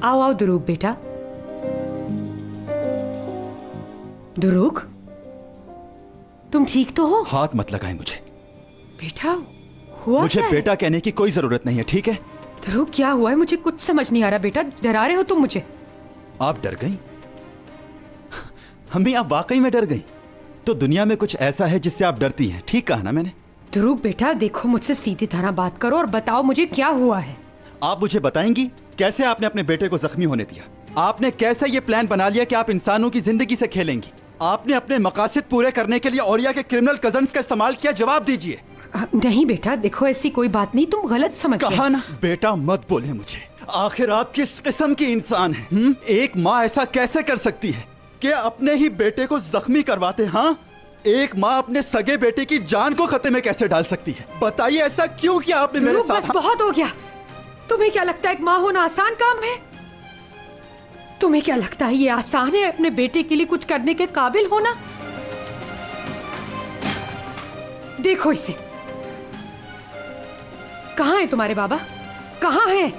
आओ आओ दुरूक बेटा। दुरूक, तुम ठीक तो हो? हाथ मत लगाएं मुझे। बेटा हुआ मुझे क्या बेटा कहने की कोई जरूरत नहीं है, ठीक है? दुरूक क्या हुआ है? मुझे कुछ समझ नहीं आ रहा बेटा, डरा रहे हो तुम मुझे। आप डर गई? अम्मी, आप वाकई में डर गई? तो दुनिया में कुछ ऐसा है जिससे आप डरती हैं, ठीक कहा ना मैंने? दुरूक बेटा देखो, मुझसे सीधी तरह बात करो और बताओ मुझे क्या हुआ है। आप मुझे बताएंगी कैसे आपने अपने बेटे को जख्मी होने दिया? आपने कैसे ये प्लान बना लिया कि आप इंसानों की जिंदगी से खेलेंगी? आपने अपने मकासद पूरे करने के लिए औरिया के क्रिमिनल कजन्स का इस्तेमाल किया। जवाब दीजिए। नहीं बेटा देखो, ऐसी कोई बात नहीं, तुम गलत समझ गए। कहा ना बेटा मत बोले मुझे। आखिर आप किस किस्म की इंसान हैं? एक माँ ऐसा कैसे कर सकती है कि अपने ही बेटे को जख्मी करवाते? हाँ, एक माँ अपने सगे बेटे की जान को खतरे में कैसे डाल सकती है? बताइए ऐसा क्यों किया आपने मेरे साथ? बस बहुत हो गया। तुम्हें क्या लगता है एक माँ होना आसान काम है? तुम्हें क्या लगता है ये आसान है अपने बेटे के लिए कुछ करने के काबिल होना? देखो इसे, कहाँ है तुम्हारे बाबा? कहाँ है?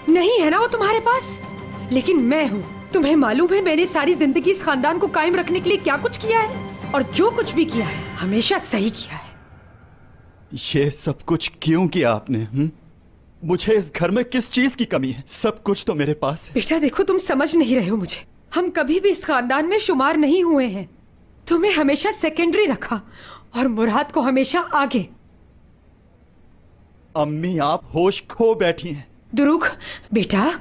नहीं है ना वो तुम्हारे पास? लेकिन मैं हूँ। तुम्हें मालूम है मैंने सारी जिंदगी इस खानदान को कायम रखने के लिए क्या कुछ किया है, और जो कुछ भी किया है हमेशा सही किया है। ये सब कुछ क्यों किया आपने? मुझे इस घर में किस चीज की कमी है? सब कुछ तो मेरे पास है। बेटा देखो, तुम समझ नहीं रहे हो मुझे। हम कभी भी इस खानदान में शुमार नहीं हुए हैं। तुम्हें हमेशा सेकेंडरी रखा और मुराद को हमेशा आगे। अम्मी, आप होश खो बैठी हैं। दुरूक बेटा,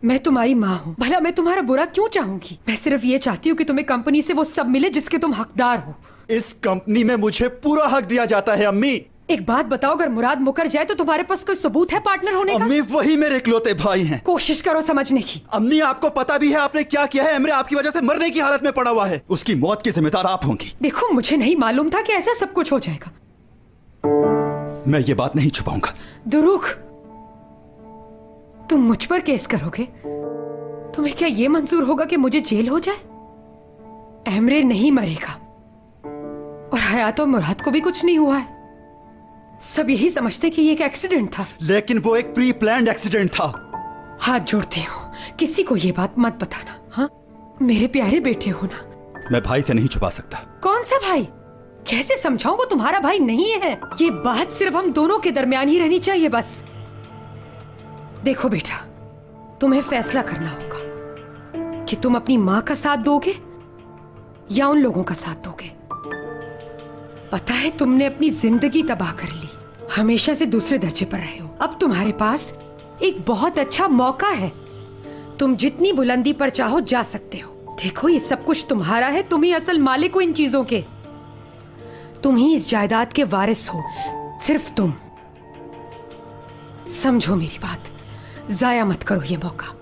मैं तुम्हारी माँ हूँ, भला मैं तुम्हारा बुरा क्यों चाहूंगी? मैं सिर्फ ये चाहती हूँ कि तुम्हें कंपनी से वो सब मिले जिसके तुम हकदार हो। इस कंपनी में मुझे पूरा हक दिया जाता है। अम्मी एक बात बताओ, अगर मुराद मुकर जाए तो तुम्हारे पास कोई सबूत है पार्टनर होने का? अम्मी, वही मेरे इकलौते भाई हैं। कोशिश करो समझने की। अम्मी, आपको पता भी है आपने क्या किया है? एमरे आपकी वजह से मरने की हालत में पड़ा हुआ है। उसकी मौत की जिम्मेदार आप होंगी। देखो मुझे नहीं मालूम था कि ऐसा सब कुछ हो जाएगा। मैं ये बात नहीं छुपाऊंगा। दुरूक, तुम मुझ पर केस करोगे? तुम्हें क्या ये मंजूर होगा कि मुझे जेल हो जाए? एमरे नहीं मरेगा, और हयात और मुराद को भी कुछ नहीं हुआ है। सब यही समझते कि ये एक एक्सीडेंट था, लेकिन वो एक प्री प्लान्ड एक्सीडेंट था। हाथ जोड़ती हूँ, किसी को ये बात मत बताना। हाँ, मेरे प्यारे बेटे हो ना। मैं भाई से नहीं छुपा सकता। कौन सा भाई? कैसे समझाऊं? वो तुम्हारा भाई नहीं है। ये बात सिर्फ हम दोनों के दरमियान ही रहनी चाहिए बस। देखो बेटा, तुम्हें फैसला करना होगा कि तुम अपनी माँ का साथ दोगे या उन लोगों का साथ दोगे। पता है तुमने अपनी जिंदगी तबाह कर ली, हमेशा से दूसरे दर्जे पर रहे हो। अब तुम्हारे पास एक बहुत अच्छा मौका है, तुम जितनी बुलंदी पर चाहो जा सकते हो। देखो ये सब कुछ तुम्हारा है, तुम ही असल मालिक हो इन चीजों के। तुम ही इस जायदाद के वारिस हो, सिर्फ तुम। समझो मेरी बात, जाया मत करो ये मौका।